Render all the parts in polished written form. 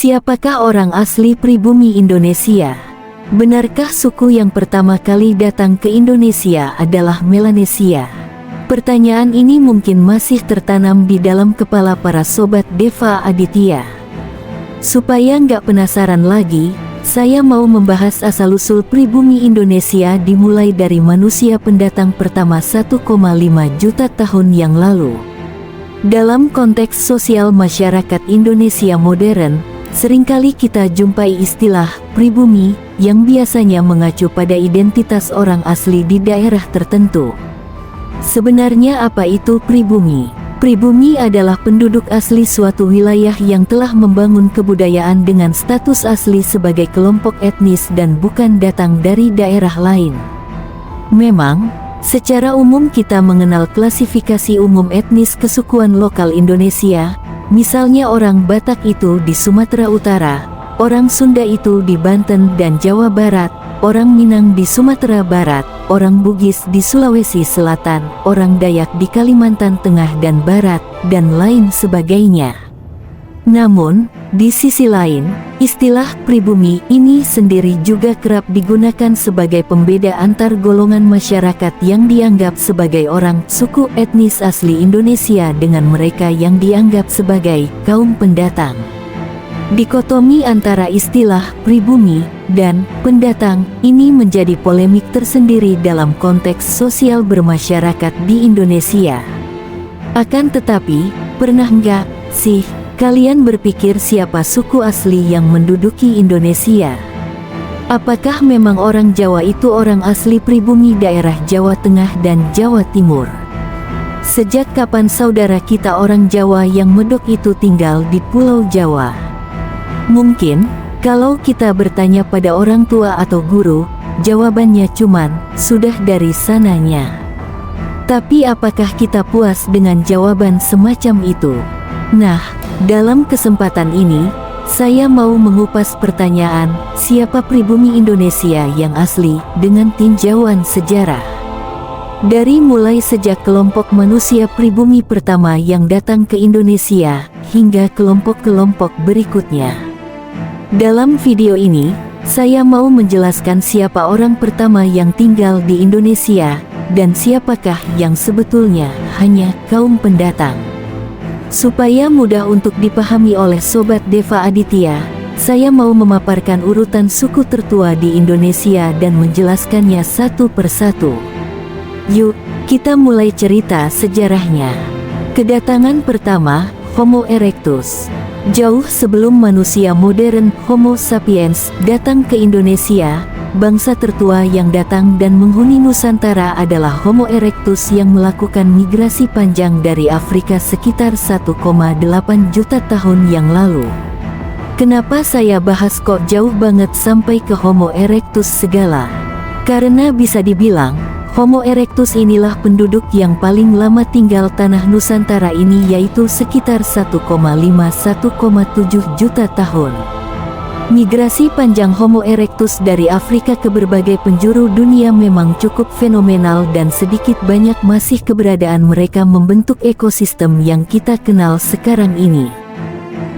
Siapakah orang asli pribumi Indonesia? Benarkah suku yang pertama kali datang ke Indonesia adalah Melanesia? Pertanyaan ini mungkin masih tertanam di dalam kepala para sobat Deva Aditya. Supaya nggak penasaran lagi, saya mau membahas asal-usul pribumi Indonesia dimulai dari manusia pendatang pertama 1,5 juta tahun yang lalu. Dalam konteks sosial masyarakat Indonesia modern, seringkali kita jumpai istilah pribumi yang biasanya mengacu pada identitas orang asli di daerah tertentu. Sebenarnya apa itu pribumi? Pribumi adalah penduduk asli suatu wilayah yang telah membangun kebudayaan dengan status asli sebagai kelompok etnis dan bukan datang dari daerah lain. Memang, secara umum kita mengenal klasifikasi umum etnis kesukuan lokal Indonesia. Misalnya orang Batak itu di Sumatera Utara, orang Sunda itu di Banten dan Jawa Barat, orang Minang di Sumatera Barat, orang Bugis di Sulawesi Selatan, orang Dayak di Kalimantan Tengah dan Barat, dan lain sebagainya. Namun, di sisi lain, istilah pribumi ini sendiri juga kerap digunakan sebagai pembeda antar golongan masyarakat yang dianggap sebagai orang suku etnis asli Indonesia dengan mereka yang dianggap sebagai kaum pendatang. Dikotomi antara istilah pribumi dan pendatang ini menjadi polemik tersendiri dalam konteks sosial bermasyarakat di Indonesia. Akan tetapi, pernah nggak sih kalian berpikir siapa suku asli yang menduduki Indonesia? Apakah memang orang Jawa itu orang asli pribumi daerah Jawa Tengah dan Jawa Timur? Sejak kapan saudara kita orang Jawa yang medok itu tinggal di Pulau Jawa? Mungkin, kalau kita bertanya pada orang tua atau guru, jawabannya cuman, sudah dari sananya. Tapi apakah kita puas dengan jawaban semacam itu? Nah, dalam kesempatan ini, saya mau mengupas pertanyaan, siapa pribumi Indonesia yang asli, dengan tinjauan sejarah. Dari mulai sejak kelompok manusia pribumi pertama yang datang ke Indonesia, hingga kelompok-kelompok berikutnya. Dalam video ini, saya mau menjelaskan siapa orang pertama yang tinggal di Indonesia, dan siapakah yang sebetulnya hanya kaum pendatang. Supaya mudah untuk dipahami oleh Sobat Deva Aditya, saya mau memaparkan urutan suku tertua di Indonesia dan menjelaskannya satu persatu. Yuk, kita mulai cerita sejarahnya. Kedatangan pertama, Homo erectus. Jauh sebelum manusia modern Homo sapiens datang ke Indonesia, bangsa tertua yang datang dan menghuni Nusantara adalah Homo erectus yang melakukan migrasi panjang dari Afrika sekitar 1,8 juta tahun yang lalu. Kenapa saya bahas kok jauh banget sampai ke Homo erectus segala? Karena bisa dibilang, Homo erectus inilah penduduk yang paling lama tinggal tanah Nusantara ini, yaitu sekitar 1,5–1,7 juta tahun. Migrasi panjang Homo erectus dari Afrika ke berbagai penjuru dunia memang cukup fenomenal dan sedikit banyak masih keberadaan mereka membentuk ekosistem yang kita kenal sekarang ini.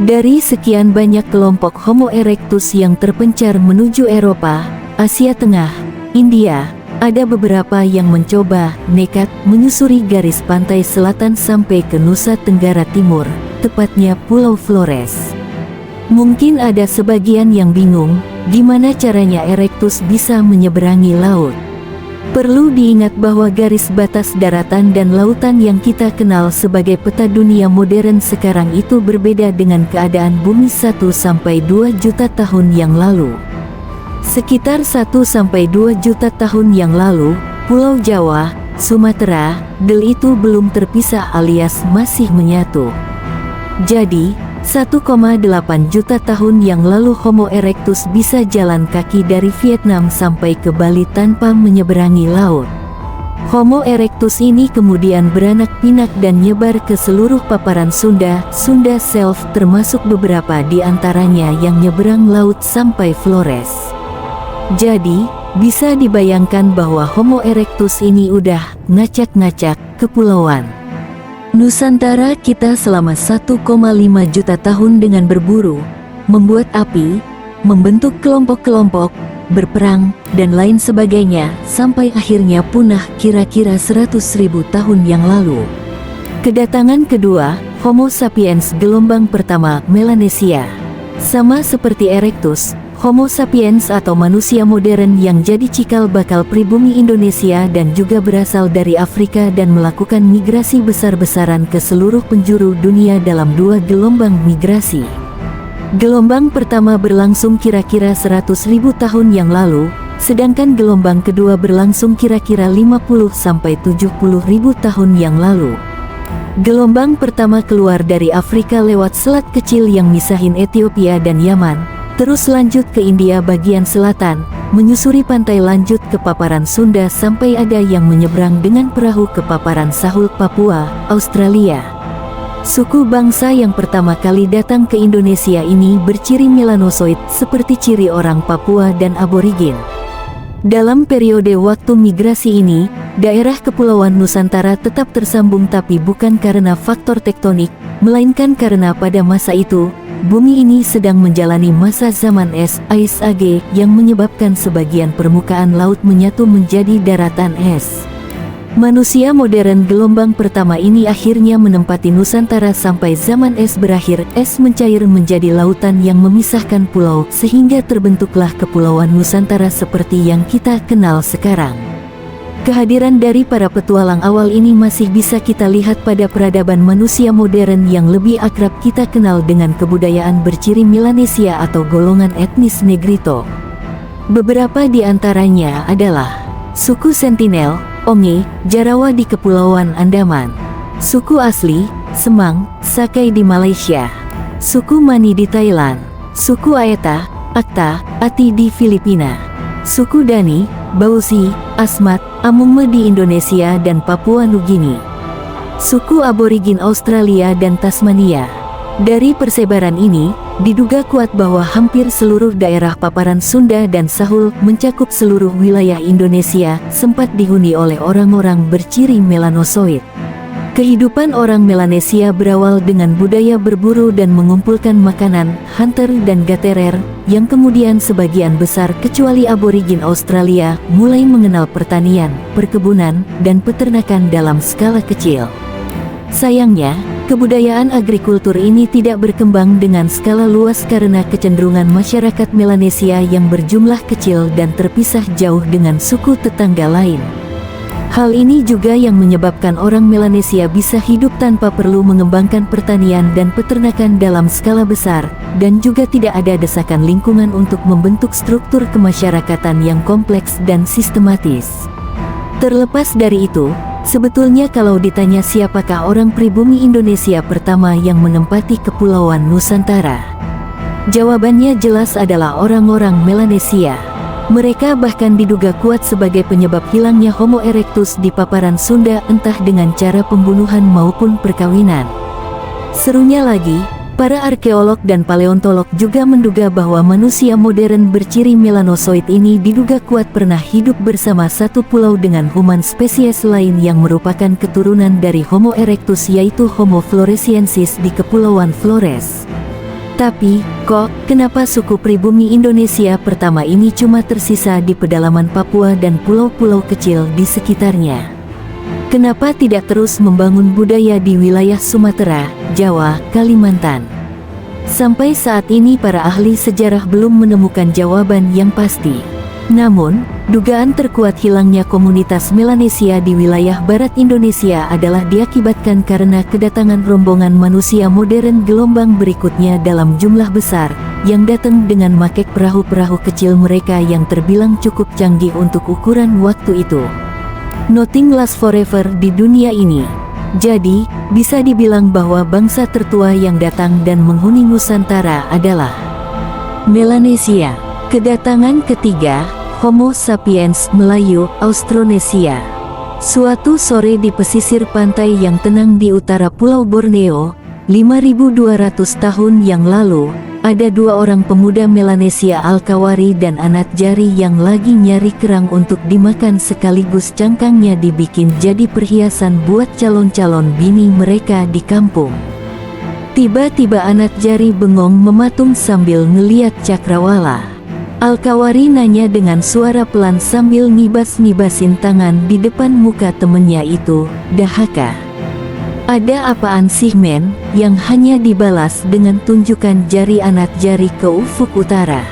Dari sekian banyak kelompok Homo erectus yang terpencar menuju Eropa, Asia Tengah, India, ada beberapa yang mencoba nekat menyusuri garis pantai selatan sampai ke Nusa Tenggara Timur, tepatnya Pulau Flores. Mungkin ada sebagian yang bingung, gimana caranya erectus bisa menyeberangi laut. Perlu diingat bahwa garis batas daratan dan lautan yang kita kenal sebagai peta dunia modern sekarang itu berbeda dengan keadaan bumi 1–2 juta tahun yang lalu. Sekitar 1–2 juta tahun yang lalu, Pulau Jawa, Sumatera, Del itu belum terpisah alias masih menyatu. Jadi, 1,8 juta tahun yang lalu Homo erectus bisa jalan kaki dari Vietnam sampai ke Bali tanpa menyeberangi laut. Homo erectus ini kemudian beranak pinak dan nyebar ke seluruh paparan Sunda Self, termasuk beberapa di antaranya yang nyeberang laut sampai Flores. Jadi, bisa dibayangkan bahwa Homo erectus ini udah ngacak-ngacak kepulauan Nusantara kita selama 1,5 juta tahun dengan berburu, membuat api, membentuk kelompok-kelompok, berperang, dan lain sebagainya, sampai akhirnya punah kira-kira 100.000 tahun yang lalu. Kedatangan kedua, Homo sapiens gelombang pertama, Melanesia. Sama seperti Erectus, Homo sapiens atau manusia modern yang jadi cikal bakal pribumi Indonesia dan juga berasal dari Afrika dan melakukan migrasi besar-besaran ke seluruh penjuru dunia dalam dua gelombang migrasi. Gelombang pertama berlangsung kira-kira 100.000 tahun yang lalu, sedangkan gelombang kedua berlangsung kira-kira 50-70.000 tahun yang lalu. Gelombang pertama keluar dari Afrika lewat selat kecil yang misahin Ethiopia dan Yaman, terus lanjut ke India bagian selatan, menyusuri pantai lanjut ke paparan Sunda sampai ada yang menyeberang dengan perahu ke paparan Sahul Papua, Australia. Suku bangsa yang pertama kali datang ke Indonesia ini berciri melanosoid seperti ciri orang Papua dan aborigin. Dalam periode waktu migrasi ini, daerah Kepulauan Nusantara tetap tersambung tapi bukan karena faktor tektonik, melainkan karena pada masa itu, bumi ini sedang menjalani masa zaman es, Ice Age, yang menyebabkan sebagian permukaan laut menyatu menjadi daratan es. Manusia modern gelombang pertama ini akhirnya menempati Nusantara sampai zaman es berakhir, es mencair menjadi lautan yang memisahkan pulau, sehingga terbentuklah Kepulauan Nusantara seperti yang kita kenal sekarang. Kehadiran dari para petualang awal ini masih bisa kita lihat pada peradaban manusia modern yang lebih akrab kita kenal dengan kebudayaan berciri Melanesia atau golongan etnis Negrito. Beberapa di antaranya adalah suku Sentinel, Onge, Jarawa di Kepulauan Andaman. Suku asli, Semang, Sakai di Malaysia. Suku Mani di Thailand. Suku Aeta, Akta, Ati di Filipina. Suku Dani, Bausi, Asmat, Amungme di Indonesia dan Papua Nugini. Suku aborigin Australia dan Tasmania. Dari persebaran ini, diduga kuat bahwa hampir seluruh daerah paparan Sunda dan Sahul mencakup seluruh wilayah Indonesia sempat dihuni oleh orang-orang berciri melanosoid. Kehidupan orang Melanesia berawal dengan budaya berburu dan mengumpulkan makanan, hunter dan gatherer, yang kemudian sebagian besar kecuali aborigin Australia mulai mengenal pertanian, perkebunan, dan peternakan dalam skala kecil. Sayangnya, kebudayaan agrikultur ini tidak berkembang dengan skala luas karena kecenderungan masyarakat Melanesia yang berjumlah kecil dan terpisah jauh dengan suku tetangga lain. Hal ini juga yang menyebabkan orang Melanesia bisa hidup tanpa perlu mengembangkan pertanian dan peternakan dalam skala besar, dan juga tidak ada desakan lingkungan untuk membentuk struktur kemasyarakatan yang kompleks dan sistematis. Terlepas dari itu, sebetulnya kalau ditanya siapakah orang pribumi Indonesia pertama yang menempati Kepulauan Nusantara, jawabannya jelas adalah orang-orang Melanesia. Mereka bahkan diduga kuat sebagai penyebab hilangnya Homo erectus di paparan Sunda entah dengan cara pembunuhan maupun perkawinan. Serunya lagi, para arkeolog dan paleontolog juga menduga bahwa manusia modern berciri melanosoid ini diduga kuat pernah hidup bersama satu pulau dengan human spesies lain yang merupakan keturunan dari Homo erectus yaitu Homo floresiensis di Kepulauan Flores. Tapi, kenapa suku pribumi Indonesia pertama ini cuma tersisa di pedalaman Papua dan pulau-pulau kecil di sekitarnya? Kenapa tidak terus membangun budaya di wilayah Sumatera, Jawa, Kalimantan? Sampai saat ini para ahli sejarah belum menemukan jawaban yang pasti. Namun, dugaan terkuat hilangnya komunitas Melanesia di wilayah barat Indonesia adalah diakibatkan karena kedatangan rombongan manusia modern gelombang berikutnya dalam jumlah besar, yang datang dengan makek perahu-perahu kecil mereka yang terbilang cukup canggih untuk ukuran waktu itu. Nothing lasts forever di dunia ini. Jadi, bisa dibilang bahwa bangsa tertua yang datang dan menghuni Nusantara adalah Melanesia. Kedatangan ketiga, Homo sapiens Melayu, Austronesia. Suatu sore di pesisir pantai yang tenang di utara Pulau Borneo, 5.200 tahun yang lalu, ada dua orang pemuda Melanesia Al-Kawari dan Anak Jari yang lagi nyari kerang untuk dimakan sekaligus cangkangnya dibikin jadi perhiasan buat calon-calon bini mereka di kampung. Tiba-tiba anak jari bengong mematung sambil ngeliat Cakrawala. Alkawari nanya dengan suara pelan sambil nibas-nibasin tangan di depan muka temennya itu, "Dahaka. Ada apaan sih men?" Yang hanya dibalas dengan tunjukan jari anak jari ke ufuk utara.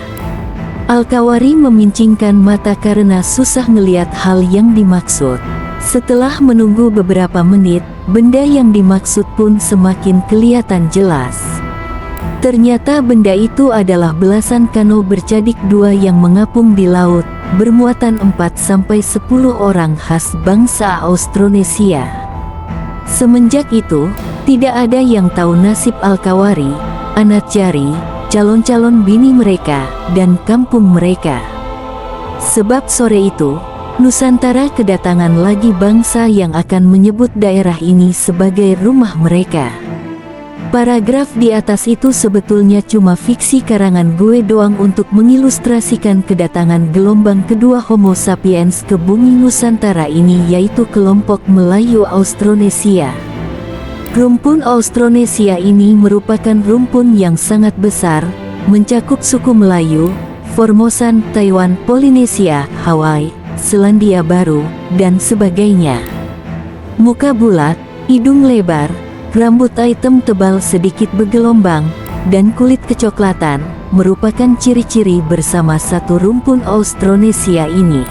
Alkawari memincingkan mata karena susah ngeliat hal yang dimaksud. Setelah menunggu beberapa menit, benda yang dimaksud pun semakin kelihatan jelas. Ternyata benda itu adalah belasan kano bercadik dua yang mengapung di laut, bermuatan 4-10 orang khas bangsa Austronesia. Semenjak itu, tidak ada yang tahu nasib Alkawari, anak jari, calon-calon bini mereka, dan kampung mereka. Sebab sore itu, Nusantara kedatangan lagi bangsa yang akan menyebut daerah ini sebagai rumah mereka. Paragraf di atas itu sebetulnya cuma fiksi karangan gue doang untuk mengilustrasikan kedatangan gelombang kedua Homo sapiens ke bumi Nusantara ini, yaitu kelompok Melayu Austronesia. Rumpun Austronesia ini merupakan rumpun yang sangat besar, mencakup suku Melayu, Formosan, Taiwan, Polinesia, Hawaii, Selandia Baru, dan sebagainya. Muka bulat, hidung lebar, rambut hitam tebal sedikit bergelombang, dan kulit kecoklatan, merupakan ciri-ciri bersama satu rumpun Austronesia ini.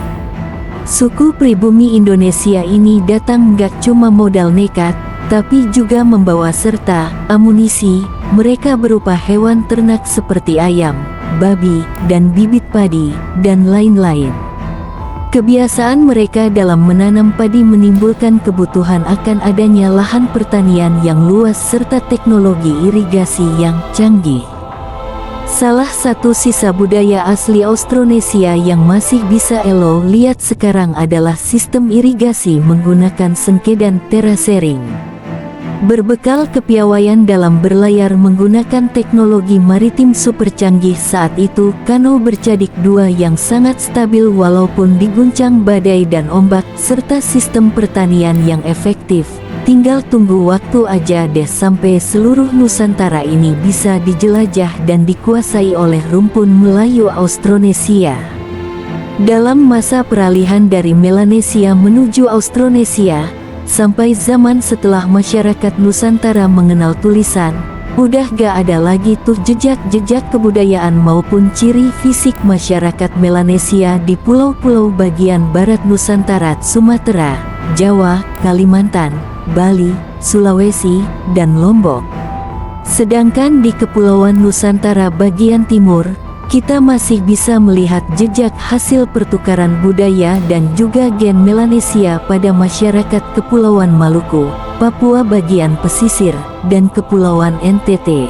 Suku pribumi Indonesia ini datang nggak cuma modal nekat, tapi juga membawa serta amunisi. Mereka berupa hewan ternak seperti ayam, babi, dan bibit padi, dan lain-lain. Kebiasaan mereka dalam menanam padi menimbulkan kebutuhan akan adanya lahan pertanian yang luas serta teknologi irigasi yang canggih. Salah satu sisa budaya asli Austronesia yang masih bisa elo lihat sekarang adalah sistem irigasi menggunakan sengke dan terasering. Berbekal kepiawaian dalam berlayar menggunakan teknologi maritim super canggih saat itu, kano bercadik dua yang sangat stabil walaupun diguncang badai dan ombak, serta sistem pertanian yang efektif. Tinggal tunggu waktu aja deh sampai seluruh Nusantara ini bisa dijelajah dan dikuasai oleh rumpun Melayu Austronesia. Dalam masa peralihan dari Melanesia menuju Austronesia, sampai zaman setelah masyarakat Nusantara mengenal tulisan, udah gak ada lagi tuh jejak-jejak kebudayaan maupun ciri fisik masyarakat Melanesia di pulau-pulau bagian barat Nusantara, Sumatera, Jawa, Kalimantan, Bali, Sulawesi, dan Lombok. Sedangkan di Kepulauan Nusantara bagian timur, kita masih bisa melihat jejak hasil pertukaran budaya dan juga gen Melanesia pada masyarakat Kepulauan Maluku, Papua bagian pesisir, dan Kepulauan NTT.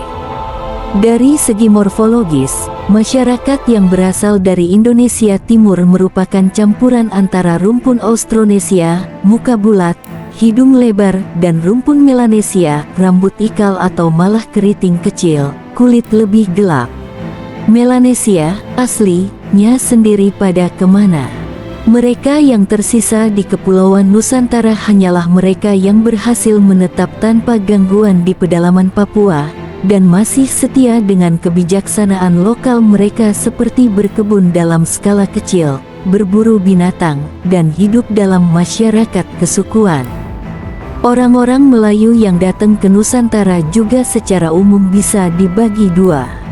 Dari segi morfologis, masyarakat yang berasal dari Indonesia Timur merupakan campuran antara rumpun Austronesia, muka bulat, hidung lebar, dan rumpun Melanesia, rambut ikal atau malah keriting kecil, kulit lebih gelap. Melanesia aslinya sendiri pada kemana? Mereka yang tersisa di Kepulauan Nusantara hanyalah mereka yang berhasil menetap tanpa gangguan di pedalaman Papua, dan masih setia dengan kebijaksanaan lokal mereka seperti berkebun dalam skala kecil, berburu binatang, dan hidup dalam masyarakat kesukuan. Orang-orang Melayu yang datang ke Nusantara juga secara umum bisa dibagi dua.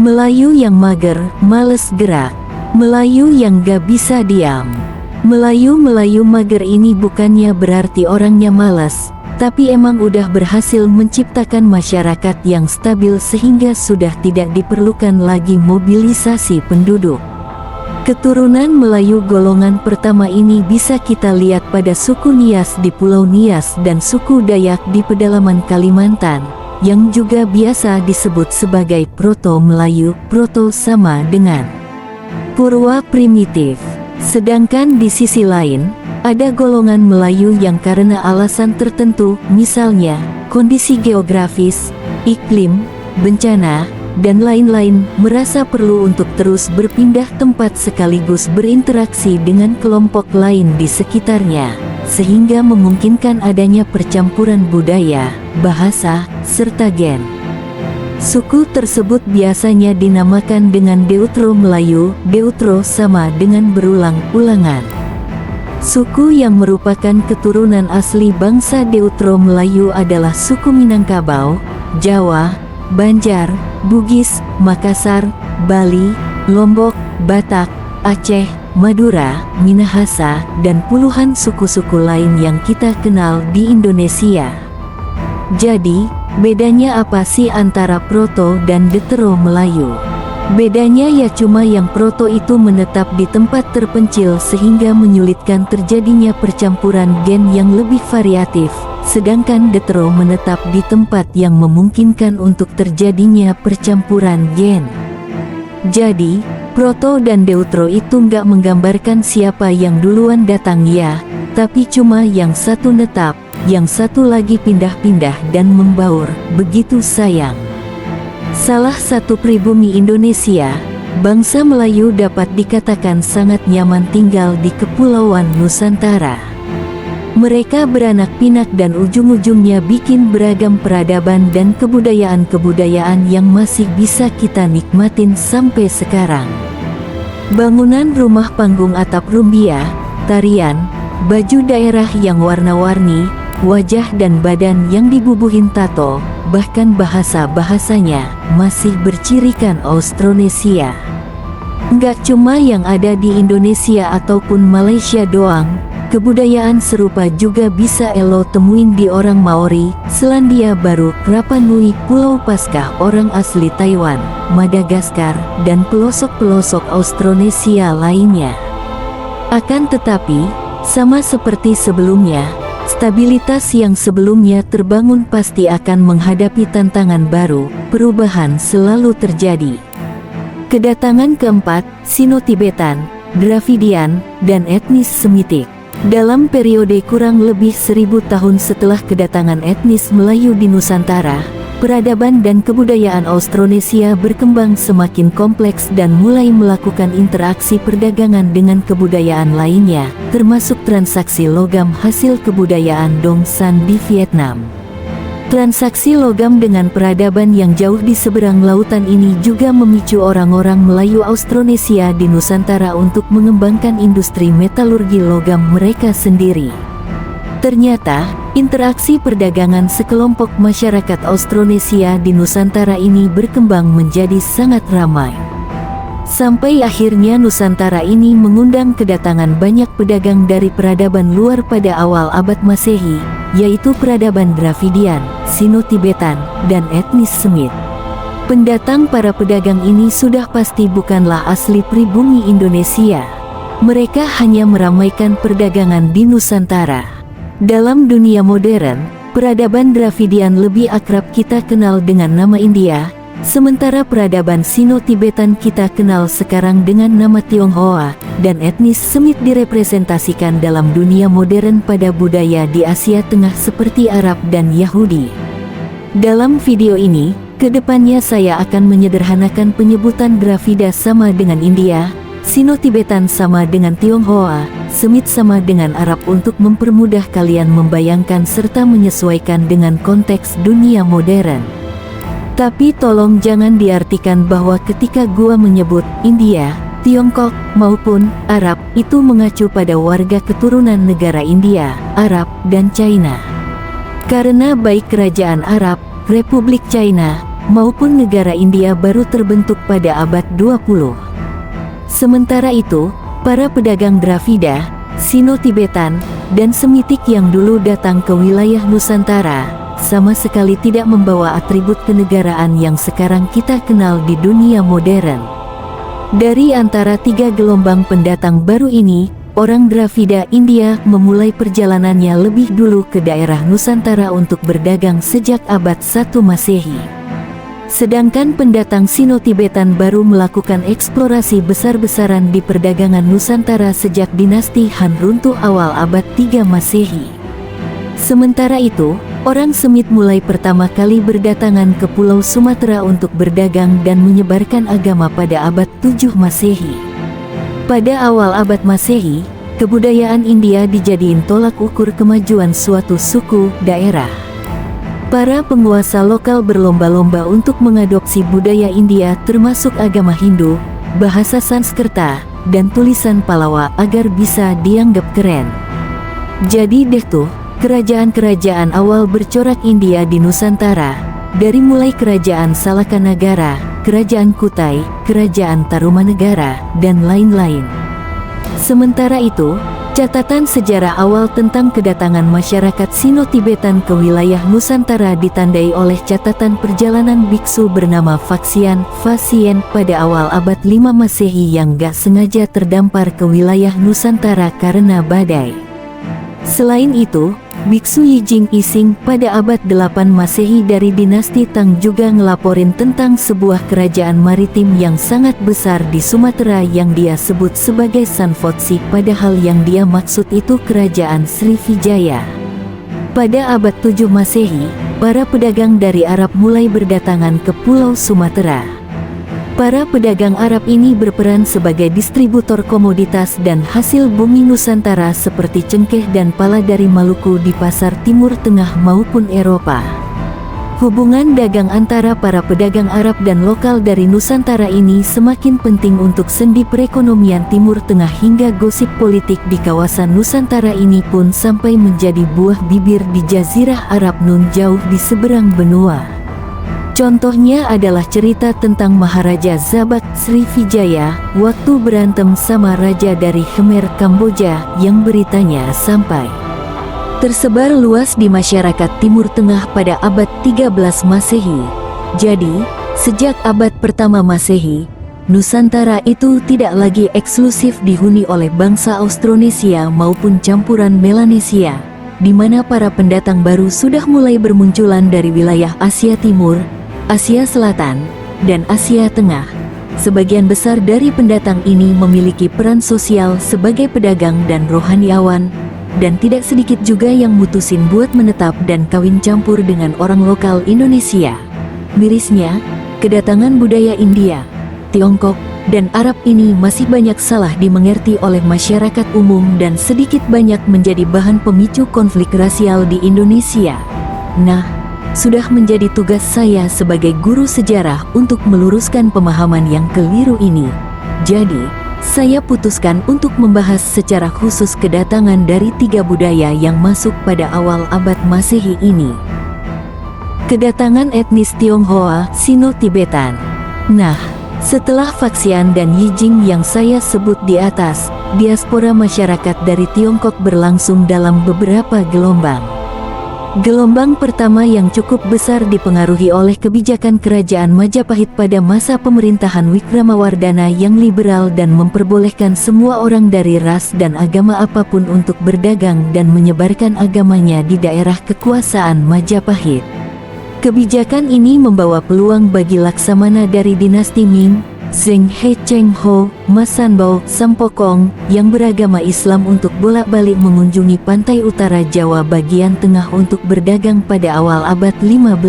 Melayu yang mager, males gerak. Melayu yang gak bisa diam. Melayu mager ini bukannya berarti orangnya malas, tapi emang udah berhasil menciptakan masyarakat yang stabil sehingga sudah tidak diperlukan lagi mobilisasi penduduk. Keturunan Melayu golongan pertama ini bisa kita lihat pada suku Nias di Pulau Nias dan suku Dayak di pedalaman Kalimantan, yang juga biasa disebut sebagai Proto-Melayu. Proto sama dengan Purwa primitif. Sedangkan di sisi lain, ada golongan Melayu yang karena alasan tertentu, misalnya kondisi geografis, iklim, bencana, dan lain-lain, merasa perlu untuk terus berpindah tempat sekaligus berinteraksi dengan kelompok lain di sekitarnya. sehingga memungkinkan adanya percampuran budaya, bahasa, serta gen. Suku tersebut biasanya dinamakan dengan Deutero Melayu. Deutero sama dengan berulang-ulangan. Suku yang merupakan keturunan asli bangsa Deutero Melayu adalah suku Minangkabau, Jawa, Banjar, Bugis, Makassar, Bali, Lombok, Batak, Aceh, Madura, Minahasa, dan puluhan suku-suku lain yang kita kenal di Indonesia. Jadi, bedanya apa sih antara Proto dan Deutero Melayu? Bedanya ya cuma yang Proto itu menetap di tempat terpencil sehingga menyulitkan terjadinya percampuran gen yang lebih variatif, sedangkan Deutero menetap di tempat yang memungkinkan untuk terjadinya percampuran gen. Jadi, Proto dan Deutero itu nggak menggambarkan siapa yang duluan datang ya, tapi cuma yang satu netap, yang satu lagi pindah-pindah dan membaur, begitu sayang. Salah satu pribumi Indonesia, bangsa Melayu dapat dikatakan sangat nyaman tinggal di Kepulauan Nusantara. Mereka beranak pinak dan ujung-ujungnya bikin beragam peradaban dan kebudayaan-kebudayaan yang masih bisa kita nikmatin sampai sekarang. Bangunan rumah panggung atap rumbia, tarian, baju daerah yang warna-warni, wajah dan badan yang dibubuhin tato, bahkan bahasa-bahasanya masih bercirikan Austronesia. Nggak cuma yang ada di Indonesia ataupun Malaysia doang, kebudayaan serupa juga bisa elo temuin di orang Maori, Selandia Baru, Rapa Nui, Pulau Paskah orang asli Taiwan, Madagaskar, dan pelosok-pelosok Austronesia lainnya. Akan tetapi, sama seperti sebelumnya, stabilitas yang sebelumnya terbangun pasti akan menghadapi tantangan baru, perubahan selalu terjadi. Kedatangan keempat, Sino-Tibetan, Dravidian, dan etnis Semitik. Dalam periode kurang lebih 1000 tahun setelah kedatangan etnis Melayu di Nusantara, peradaban dan kebudayaan Austronesia berkembang semakin kompleks dan mulai melakukan interaksi perdagangan dengan kebudayaan lainnya, termasuk transaksi logam hasil kebudayaan Dong San di Vietnam. Transaksi logam dengan peradaban yang jauh di seberang lautan ini juga memicu orang-orang Melayu Austronesia di Nusantara untuk mengembangkan industri metalurgi logam mereka sendiri. Ternyata, interaksi perdagangan sekelompok masyarakat Austronesia di Nusantara ini berkembang menjadi sangat ramai. Sampai akhirnya Nusantara ini mengundang kedatangan banyak pedagang dari peradaban luar pada awal abad Masehi, yaitu peradaban Dravidian, Sino-Tibetan, dan etnis Semit. Pendatang para pedagang ini sudah pasti bukanlah asli pribumi Indonesia. Mereka hanya meramaikan perdagangan di Nusantara. Dalam dunia modern, peradaban Dravidian lebih akrab kita kenal dengan nama India, sementara peradaban Sino-Tibetan kita kenal sekarang dengan nama Tionghoa, dan etnis Semit direpresentasikan dalam dunia modern pada budaya di Asia Tengah seperti Arab dan Yahudi. Dalam video ini, kedepannya saya akan menyederhanakan penyebutan Dravida sama dengan India, Sino-Tibetan sama dengan Tionghoa, Semit sama dengan Arab untuk mempermudah kalian membayangkan serta menyesuaikan dengan konteks dunia modern. Tapi tolong jangan diartikan bahwa ketika gua menyebut India, Tiongkok, maupun Arab, itu mengacu pada warga keturunan negara India, Arab, dan China. Karena baik Kerajaan Arab, Republik China, maupun negara India baru terbentuk pada abad 20. Sementara itu, para pedagang Dravida, Sino-Tibetan, dan Semitik yang dulu datang ke wilayah Nusantara, sama sekali tidak membawa atribut kenegaraan yang sekarang kita kenal di dunia modern. Dari antara 3 gelombang pendatang baru ini, orang Dravida India memulai perjalanannya lebih dulu ke daerah Nusantara untuk berdagang sejak abad 1 Masehi. Sedangkan pendatang Sino-Tibetan baru melakukan eksplorasi besar-besaran di perdagangan Nusantara sejak dinasti Han runtuh awal abad 3 Masehi. Sementara itu, orang Semit mulai pertama kali berdatangan ke Pulau Sumatera untuk berdagang dan menyebarkan agama pada abad 7 Masehi. Pada awal abad Masehi, kebudayaan India dijadiin tolak ukur kemajuan suatu suku, daerah. Para penguasa lokal berlomba-lomba untuk mengadopsi budaya India termasuk agama Hindu, bahasa Sanskerta, dan tulisan Pallava agar bisa dianggap keren. Jadi deh tuh, kerajaan-kerajaan awal bercorak India di Nusantara, dari mulai Kerajaan Salakanagara, Kerajaan Kutai, Kerajaan Tarumanegara, dan lain-lain. Sementara itu, catatan sejarah awal tentang kedatangan masyarakat Sino-Tibetan ke wilayah Nusantara ditandai oleh catatan perjalanan biksu bernama Fasien pada awal abad 5 Masehi yang gak sengaja terdampar ke wilayah Nusantara karena badai. Selain itu, biksu Yijing Ising pada abad 8 Masehi dari dinasti Tang juga ngelaporin tentang sebuah kerajaan maritim yang sangat besar di Sumatera yang dia sebut sebagai Sanfotsi, padahal yang dia maksud itu kerajaan Srivijaya. Pada abad 7 Masehi, para pedagang dari Arab mulai berdatangan ke Pulau Sumatera. Para pedagang Arab ini berperan sebagai distributor komoditas dan hasil bumi Nusantara seperti cengkeh dan pala dari Maluku di pasar Timur Tengah maupun Eropa. Hubungan dagang antara para pedagang Arab dan lokal dari Nusantara ini semakin penting untuk sendi perekonomian Timur Tengah hingga gosip politik di kawasan Nusantara ini pun sampai menjadi buah bibir di Jazirah Arab nun jauh di seberang benua. Contohnya adalah cerita tentang Maharaja Zabak Srivijaya waktu berantem sama raja dari Khmer Kamboja yang beritanya sampai tersebar luas di masyarakat Timur Tengah pada abad 13 Masehi. Jadi, sejak abad pertama Masehi, Nusantara itu tidak lagi eksklusif dihuni oleh bangsa Austronesia maupun campuran Melanesia, di mana para pendatang baru sudah mulai bermunculan dari wilayah Asia Timur, Asia Selatan, dan Asia Tengah. Sebagian besar dari pendatang ini memiliki peran sosial sebagai pedagang dan rohaniawan, dan tidak sedikit juga yang mutusin buat menetap dan kawin campur dengan orang lokal Indonesia. Mirisnya, kedatangan budaya India, Tiongkok, dan Arab ini masih banyak salah dimengerti oleh masyarakat umum dan sedikit banyak menjadi bahan pemicu konflik rasial di Indonesia. Nah, sudah menjadi tugas saya sebagai guru sejarah untuk meluruskan pemahaman yang keliru ini. Jadi, saya putuskan untuk membahas secara khusus kedatangan dari 3 budaya yang masuk pada awal abad Masehi ini. Kedatangan etnis Tionghoa Sino-Tibetan. Nah, setelah Fasien dan Yijing yang saya sebut di atas, diaspora masyarakat dari Tiongkok berlangsung dalam beberapa gelombang. Gelombang pertama yang cukup besar dipengaruhi oleh kebijakan kerajaan Majapahit pada masa pemerintahan Wikramawardhana yang liberal dan memperbolehkan semua orang dari ras dan agama apapun untuk berdagang dan menyebarkan agamanya di daerah kekuasaan Majapahit. Kebijakan ini membawa peluang bagi Laksamana dari dinasti Ming, Zheng He Cheng Ho, Masanbao, Sampokong, yang beragama Islam untuk bolak-balik mengunjungi pantai utara Jawa bagian tengah untuk berdagang pada awal abad 15.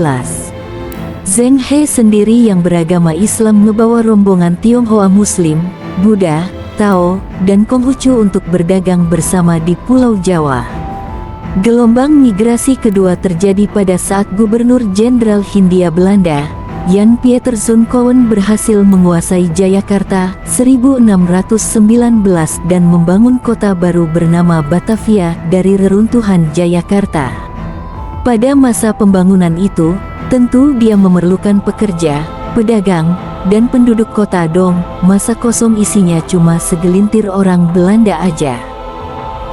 Zheng He sendiri yang beragama Islam membawa rombongan Tionghoa Muslim, Buddha, Tao, dan Konghucu untuk berdagang bersama di Pulau Jawa. Gelombang migrasi kedua terjadi pada saat Gubernur Jenderal Hindia Belanda, Jan Pieterszoon Cowen berhasil menguasai Jayakarta 1619 dan membangun kota baru bernama Batavia dari reruntuhan Jayakarta. Pada masa pembangunan itu, tentu dia memerlukan pekerja, pedagang, dan penduduk kota dong. Masa kosong isinya cuma segelintir orang Belanda aja.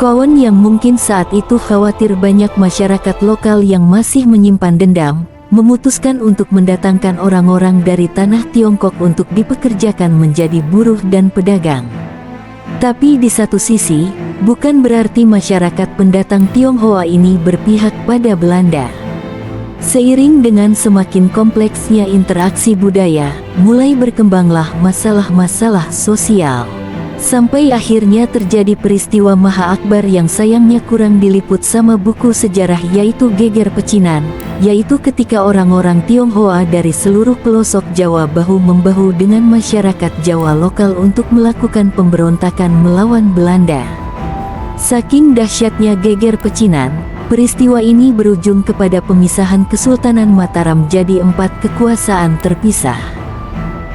Cowen yang mungkin saat itu khawatir banyak masyarakat lokal yang masih menyimpan dendam, memutuskan untuk mendatangkan orang-orang dari tanah Tiongkok untuk dipekerjakan menjadi buruh dan pedagang. Tapi di satu sisi, bukan berarti masyarakat pendatang Tionghoa ini berpihak pada Belanda. Seiring dengan semakin kompleksnya interaksi budaya, mulai berkembanglah masalah-masalah sosial. Sampai akhirnya terjadi peristiwa Maha Akbar yang sayangnya kurang diliput sama buku sejarah, yaitu Geger Pecinan, yaitu ketika orang-orang Tionghoa dari seluruh pelosok Jawa bahu-membahu dengan masyarakat Jawa lokal untuk melakukan pemberontakan melawan Belanda. Saking dahsyatnya geger pecinan, peristiwa ini berujung kepada pemisahan Kesultanan Mataram jadi 4 kekuasaan terpisah.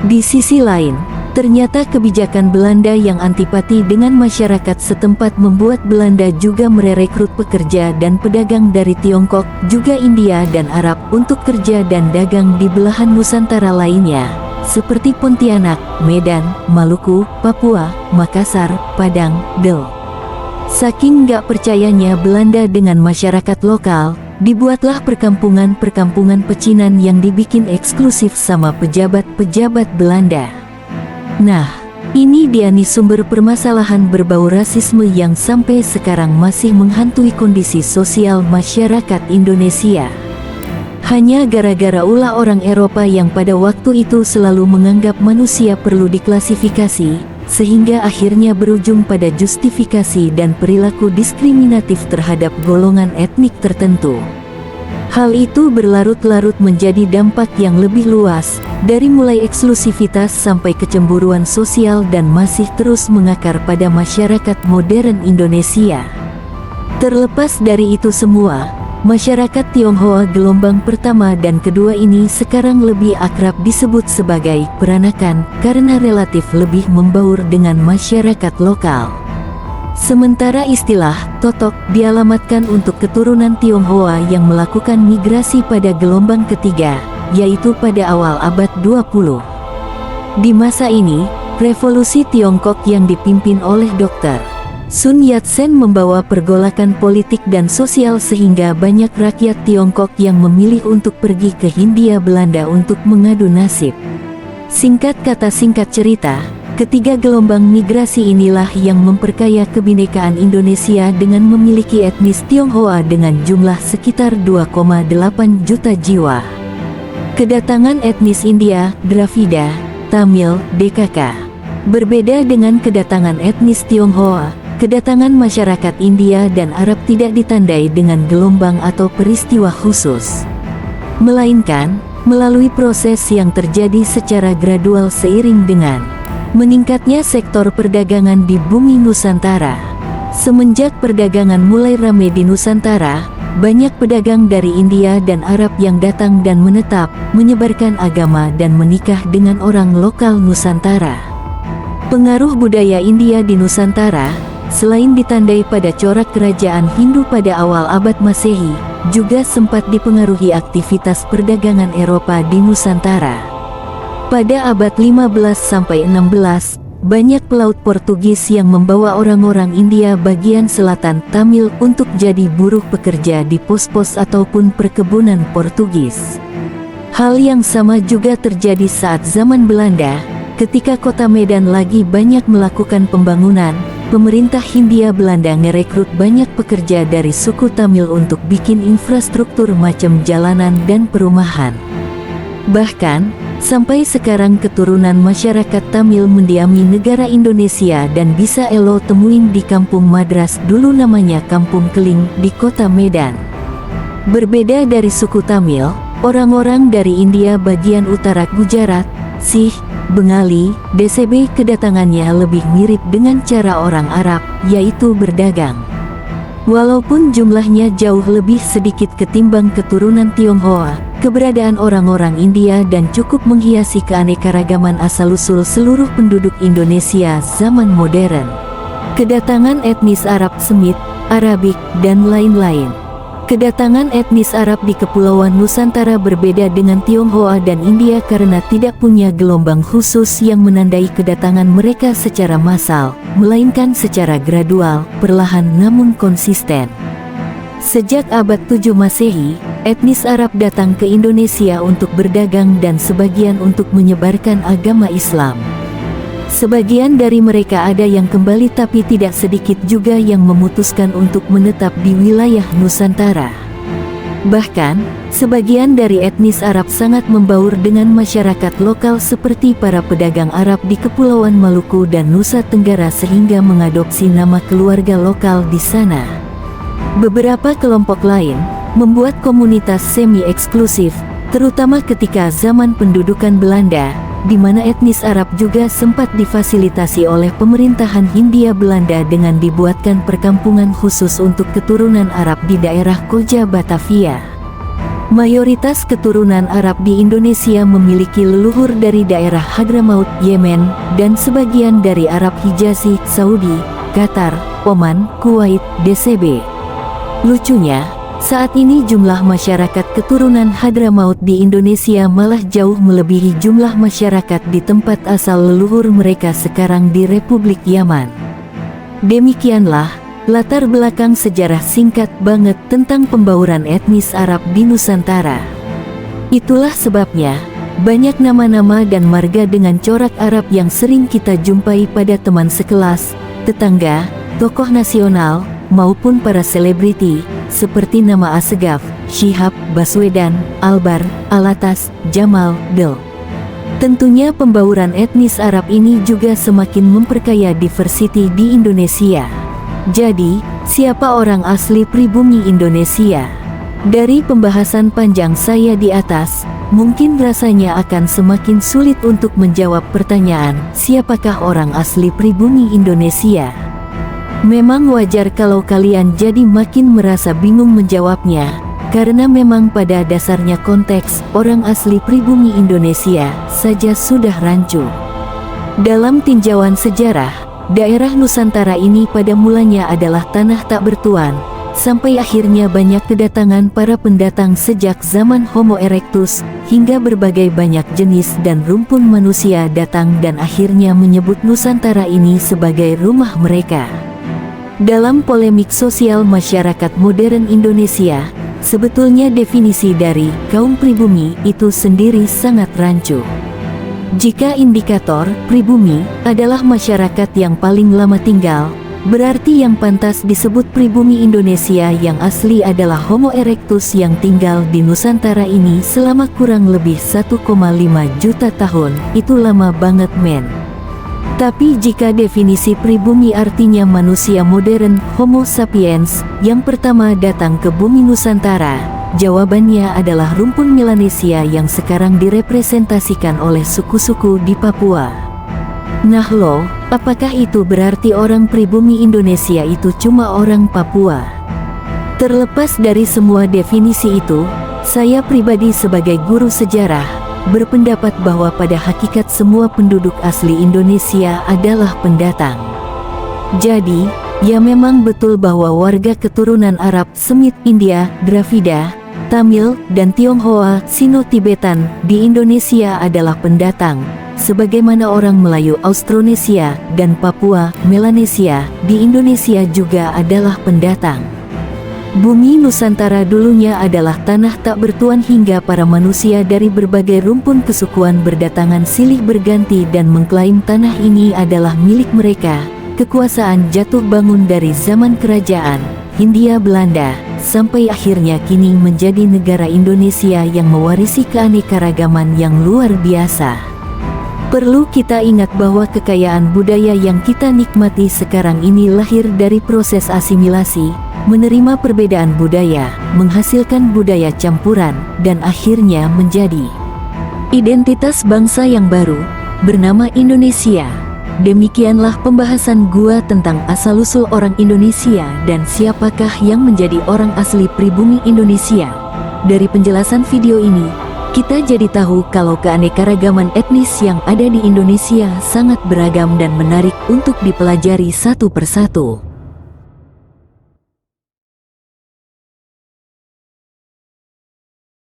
Di sisi lain, ternyata kebijakan Belanda yang antipati dengan masyarakat setempat membuat Belanda juga merekrut pekerja dan pedagang dari Tiongkok, juga India dan Arab untuk kerja dan dagang di belahan Nusantara lainnya, seperti Pontianak, Medan, Maluku, Papua, Makassar, Padang, Del. Saking gak percayanya Belanda dengan masyarakat lokal, dibuatlah perkampungan-perkampungan pecinan yang dibikin eksklusif sama pejabat-pejabat Belanda. Nah, ini dia nih sumber permasalahan berbau rasisme yang sampai sekarang masih menghantui kondisi sosial masyarakat Indonesia. Hanya gara-gara ulah orang Eropa yang pada waktu itu selalu menganggap manusia perlu diklasifikasi, sehingga akhirnya berujung pada justifikasi dan perilaku diskriminatif terhadap golongan etnik tertentu. Hal itu berlarut-larut menjadi dampak yang lebih luas, dari mulai eksklusivitas sampai kecemburuan sosial dan masih terus mengakar pada masyarakat modern Indonesia. Terlepas dari itu semua, masyarakat Tionghoa gelombang pertama dan kedua ini sekarang lebih akrab disebut sebagai peranakan karena relatif lebih membaur dengan masyarakat lokal. Sementara istilah totok dialamatkan untuk keturunan Tionghoa yang melakukan migrasi pada gelombang ketiga, yaitu pada awal abad 20. Di masa ini, revolusi Tiongkok yang dipimpin oleh Dr. Sun Yat-sen membawa pergolakan politik dan sosial sehingga banyak rakyat Tiongkok yang memilih untuk pergi ke Hindia Belanda untuk mengadu nasib. Singkat kata singkat cerita, ketiga gelombang migrasi inilah yang memperkaya kebinekaan Indonesia dengan memiliki etnis Tionghoa dengan jumlah sekitar 2,8 juta jiwa. Kedatangan etnis India, Dravida, Tamil, DKK. Berbeda dengan kedatangan etnis Tionghoa, kedatangan masyarakat India dan Arab tidak ditandai dengan gelombang atau peristiwa khusus, melainkan melalui proses yang terjadi secara gradual seiring dengan meningkatnya sektor perdagangan di bumi Nusantara. Semenjak perdagangan mulai ramai di Nusantara, banyak pedagang dari India dan Arab yang datang dan menetap, menyebarkan agama dan menikah dengan orang lokal Nusantara. Pengaruh budaya India di Nusantara, selain ditandai pada corak kerajaan Hindu pada awal abad Masehi, juga sempat dipengaruhi aktivitas perdagangan Eropa di Nusantara. Pada abad 15–16, banyak pelaut Portugis yang membawa orang-orang India bagian selatan Tamil untuk jadi buruh pekerja di pos-pos ataupun perkebunan Portugis. Hal yang sama juga terjadi saat zaman Belanda, ketika kota Medan lagi banyak melakukan pembangunan. Pemerintah Hindia Belanda ngerekrut banyak pekerja dari suku Tamil untuk bikin infrastruktur macam jalanan dan perumahan. Bahkan, sampai sekarang keturunan masyarakat Tamil mendiami negara Indonesia dan bisa elo temuin di Kampung Madras, dulu namanya Kampung Keling, di kota Medan. Berbeda dari suku Tamil, orang-orang dari India bagian utara Gujarat, Sikh, Bengali, DCB kedatangannya lebih mirip dengan cara orang Arab, yaitu berdagang. Walaupun jumlahnya jauh lebih sedikit ketimbang keturunan Tionghoa, keberadaan orang-orang India dan cukup menghiasi keanekaragaman asal-usul seluruh penduduk Indonesia zaman modern. Kedatangan etnis Arab Semit, Arabik, dan lain-lain. Kedatangan etnis Arab di Kepulauan Nusantara berbeda dengan Tionghoa dan India karena tidak punya gelombang khusus yang menandai kedatangan mereka secara massal, melainkan secara gradual, perlahan namun konsisten. Sejak abad 7 Masehi, etnis Arab datang ke Indonesia untuk berdagang dan sebagian untuk menyebarkan agama Islam. Sebagian dari mereka ada yang kembali tapi tidak sedikit juga yang memutuskan untuk menetap di wilayah Nusantara. Bahkan, sebagian dari etnis Arab sangat membaur dengan masyarakat lokal seperti para pedagang Arab di Kepulauan Maluku dan Nusa Tenggara sehingga mengadopsi nama keluarga lokal di sana. Beberapa kelompok lain membuat komunitas semi-eksklusif, terutama ketika zaman pendudukan Belanda, di mana etnis Arab juga sempat difasilitasi oleh pemerintahan Hindia Belanda dengan dibuatkan perkampungan khusus untuk keturunan Arab di daerah Koja Batavia. Mayoritas keturunan Arab di Indonesia memiliki leluhur dari daerah Hadramaut, Yemen, dan sebagian dari Arab Hijazi, Saudi, Qatar, Oman, Kuwait, DCB. Lucunya, saat ini jumlah masyarakat keturunan Hadramaut di Indonesia malah jauh melebihi jumlah masyarakat di tempat asal leluhur mereka sekarang di Republik Yaman. Demikianlah latar belakang sejarah singkat banget tentang pembauran etnis Arab di Nusantara. Itulah sebabnya, banyak nama-nama dan marga dengan corak Arab yang sering kita jumpai pada teman sekelas, tetangga, tokoh nasional, maupun para selebriti, seperti nama Assegaf, Syihab, Baswedan, Albar, Alatas, Jamal, Del. Tentunya pembauran etnis Arab ini juga semakin memperkaya diversity di Indonesia. Jadi, siapa orang asli pribumi Indonesia? Dari pembahasan panjang saya di atas, mungkin rasanya akan semakin sulit untuk menjawab pertanyaan, siapakah orang asli pribumi Indonesia? Memang wajar kalau kalian jadi makin merasa bingung menjawabnya, karena memang pada dasarnya konteks orang asli pribumi Indonesia saja sudah rancu. Dalam tinjauan sejarah, daerah Nusantara ini pada mulanya adalah tanah tak bertuan, sampai akhirnya banyak kedatangan para pendatang sejak zaman Homo erectus, hingga berbagai banyak jenis dan rumpun manusia datang dan akhirnya menyebut Nusantara ini sebagai rumah mereka. Dalam polemik sosial masyarakat modern Indonesia, sebetulnya definisi dari kaum pribumi itu sendiri sangat rancu. Jika indikator pribumi adalah masyarakat yang paling lama tinggal, berarti yang pantas disebut pribumi Indonesia yang asli adalah Homo erectus yang tinggal di Nusantara ini selama kurang lebih 1,5 juta tahun. Itu lama banget men. Tapi jika definisi pribumi artinya manusia modern, Homo sapiens, yang pertama datang ke bumi Nusantara, jawabannya adalah rumpun Melanesia yang sekarang direpresentasikan oleh suku-suku di Papua. Nah lo, apakah itu berarti orang pribumi Indonesia itu cuma orang Papua? Terlepas dari semua definisi itu, saya pribadi sebagai guru sejarah, berpendapat bahwa pada hakikat semua penduduk asli Indonesia adalah pendatang. Jadi, ya memang betul bahwa warga keturunan Arab, Semit, India, Dravida, Tamil, dan Tionghoa, Sino-Tibetan di Indonesia adalah pendatang, sebagaimana orang Melayu Austronesia dan Papua, Melanesia di Indonesia juga adalah pendatang. Bumi Nusantara dulunya adalah tanah tak bertuan hingga para manusia dari berbagai rumpun kesukuan berdatangan silih berganti dan mengklaim tanah ini adalah milik mereka. Kekuasaan jatuh bangun dari zaman kerajaan Hindia Belanda, sampai akhirnya kini menjadi negara Indonesia yang mewarisi keanekaragaman yang luar biasa. Perlu kita ingat bahwa kekayaan budaya yang kita nikmati sekarang ini lahir dari proses asimilasi, menerima perbedaan budaya, menghasilkan budaya campuran, dan akhirnya menjadi identitas bangsa yang baru, bernama Indonesia. Demikianlah pembahasan gua tentang asal-usul orang Indonesia dan siapakah yang menjadi orang asli pribumi Indonesia. Dari penjelasan video ini, kita jadi tahu kalau keanekaragaman etnis yang ada di Indonesia sangat beragam dan menarik untuk dipelajari satu persatu.